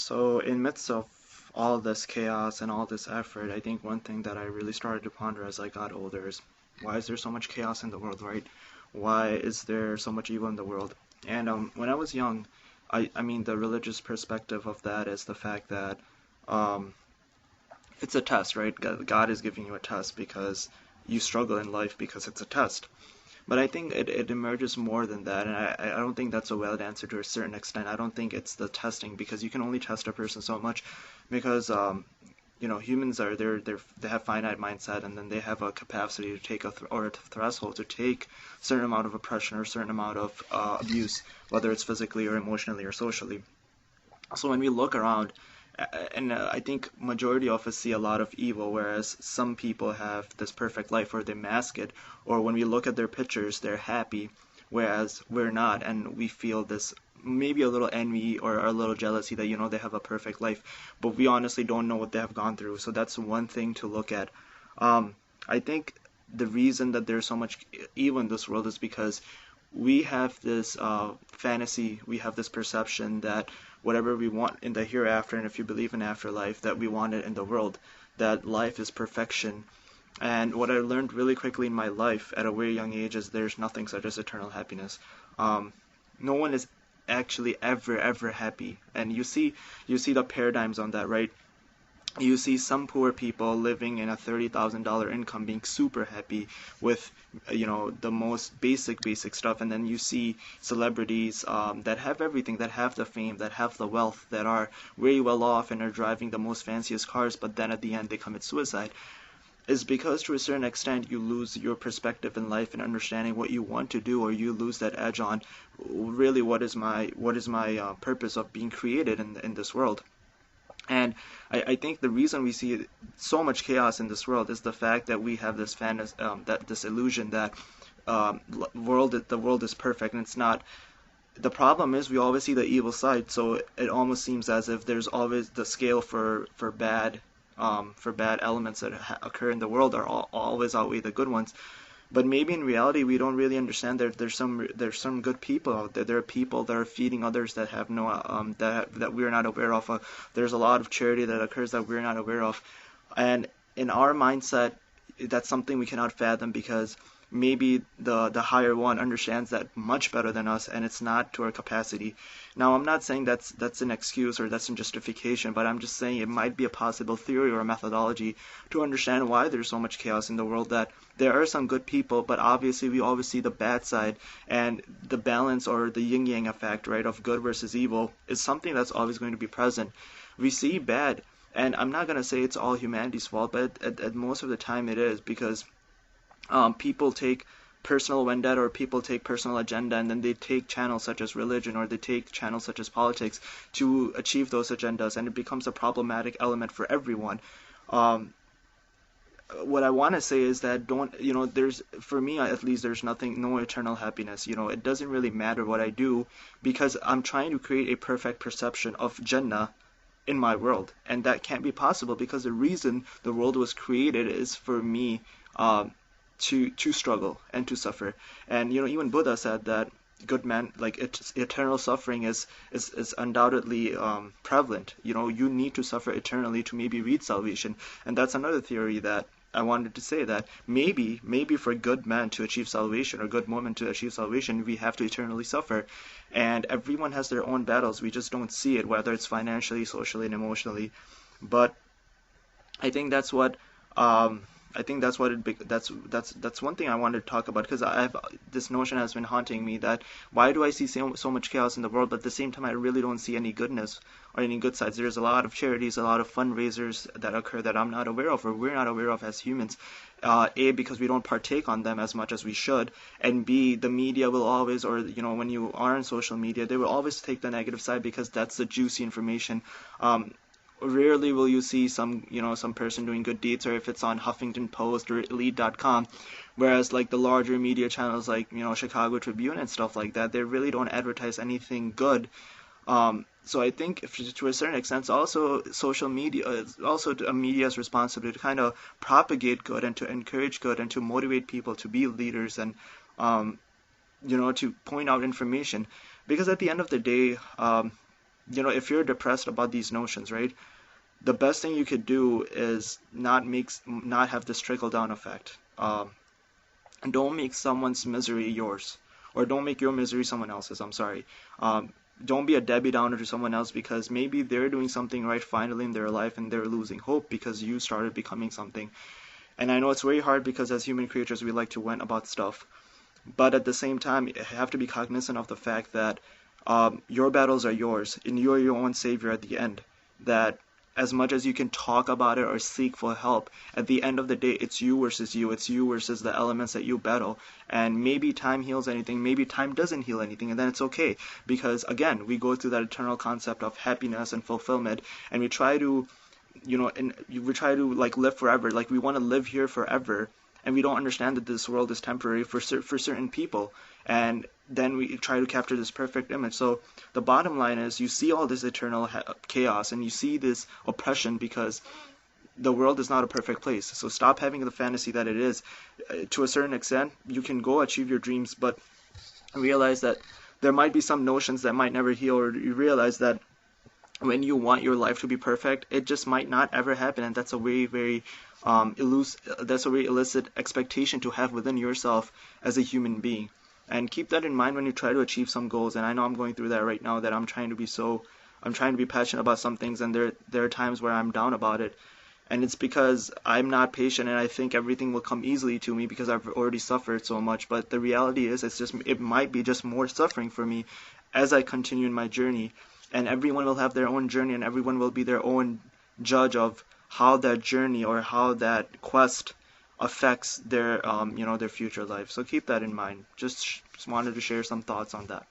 So, in midst of all this chaos and all this effort, I think one thing that I really started to ponder as I got older is why is there so much chaos in the world, right? Why is there so much evil in the world? And when I was young, I mean, the religious perspective of that is the fact that um, it's a test, right? God is giving you a test because you struggle in life because it's a test. But I think it emerges more than that, and I don't think that's a valid answer to a certain extent. I don't think it's the testing because you can only test a person so much because humans are they have finite mindset and then they have a capacity to take or a threshold to take a certain amount of oppression or a certain amount of abuse, whether it's physically or emotionally or socially. So when we look around, and I think majority of us see a lot of evil, whereas some people have this perfect life or they mask it, or when we look at their pictures, they're happy, whereas we're not, and we feel this maybe a little envy or a little jealousy that they have a perfect life, but we honestly don't know what they have gone through. So that's one thing to look at. I think the reason that there's so much evil in this world is because we have this fantasy, we have this perception that whatever we want in the hereafter, and if you believe in afterlife, that we want it in the world, that life is perfection. And what I learned really quickly in my life at a very young age is there's nothing such as eternal happiness. Um, no one is actually ever happy, and you see the paradigms on that, right? You see some poor people living in a $30,000 income being super happy with the most basic stuff, and then you see celebrities that have everything, that have the fame, that have the wealth, that are very well off and are driving the most fanciest cars, but then at the end they commit suicide. Is because to a certain extent you lose your perspective in life and understanding what you want to do, or you lose that edge on really what is my purpose of being created in this world. And I think the reason we see so much chaos in this world is the fact that we have this that this illusion that the world is perfect, and it's not. The problem is we always see the evil side, so it almost seems as if there's always the scale for bad elements that occur in the world are always outweigh the good ones. But maybe in reality we don't really understand that there's some good people out there. There are people that are feeding others that have no that we're not aware of. There's a lot of charity that occurs that we're not aware of, and in our mindset, that's something we cannot fathom because maybe the higher one understands that much better than us, and it's not to our capacity. Now, I'm not saying that's an excuse or that's a justification, but I'm just saying it might be a possible theory or a methodology to understand why there's so much chaos in the world, that there are some good people, but obviously we always see the bad side, and the balance or the yin yang effect, right, of good versus evil is something that's always going to be present. We see bad, and I'm not going to say it's all humanity's fault, but at most of the time it is, because people take personal vendetta or people take personal agenda, and then they take channels such as religion or they take channels such as politics to achieve those agendas, and it becomes a problematic element for everyone. um, what I want to say is that don't there's, for me at least, there's nothing, no eternal happiness. It doesn't really matter what I do because I'm trying to create a perfect perception of Jannah in my world, and that can't be possible because the reason the world was created is for me to struggle and to suffer. And even Buddha said that good man, like eternal suffering is undoubtedly prevalent. You need to suffer eternally to maybe reach salvation. And that's another theory that I wanted to say, that maybe for good men to achieve salvation or good women to achieve salvation, we have to eternally suffer. And everyone has their own battles. We just don't see it, whether it's financially, socially, and emotionally. But I think that's what um, I think that's what that's one thing I wanted to talk about, because I've this notion has been haunting me, that why do I see so much chaos in the world, but at the same time I really don't see any goodness or any good sides. There's a lot of charities, a lot of fundraisers that occur that I'm not aware of, or we're not aware of as humans. A, because we don't partake on them as much as we should, and B, the media will always, or when you are on social media, they will always take the negative side because that's the juicy information. Rarely will you see some person doing good deeds, or if it's on Huffington Post or Elite.com, whereas like the larger media channels like Chicago Tribune and stuff like that, they really don't advertise anything good. So I think if, to a certain extent, also social media, also a media's responsibility to kind of propagate good and to encourage good and to motivate people to be leaders, and to point out information, because at the end of the day, if you're depressed about these notions, right? The best thing you could do is not have this trickle down effect. Don't make someone's misery yours, or don't make your misery someone else's. I'm sorry. Um, don't be a Debbie Downer to someone else because maybe they're doing something right finally in their life and they're losing hope because you started becoming something. And I know it's very hard because as human creatures we like to vent about stuff, but at the same time you have to be cognizant of the fact that your battles are yours and you're your own savior at the end. That as much as you can talk about it or seek for help, at the end of the day, it's you versus you. It's you versus the elements that you battle. And maybe time heals anything, maybe time doesn't heal anything, and then it's okay. Because again, we go through that eternal concept of happiness and fulfillment, and we try to, and we try to like live forever. Like we want to live here forever, and we don't understand that this world is temporary for certain people. And then we try to capture this perfect image. So the bottom line is, you see all this eternal chaos, and you see this oppression because the world is not a perfect place. So stop having the fantasy that it is. To a certain extent, you can go achieve your dreams, but realize that there might be some notions that might never heal, or you realize that when you want your life to be perfect, it just might not ever happen, and that's a very, very that's a very illicit expectation to have within yourself as a human being. And keep that in mind when you try to achieve some goals. And I know I'm going through that right now, that I'm trying to be passionate about some things, and there are times where I'm down about it, and it's because I'm not patient, and I think everything will come easily to me because I've already suffered so much. But the reality is, it might be just more suffering for me as I continue in my journey. And everyone will have their own journey, and everyone will be their own judge of how that journey or how that quest affects their their future life. So keep that in mind. Just wanted to share some thoughts on that.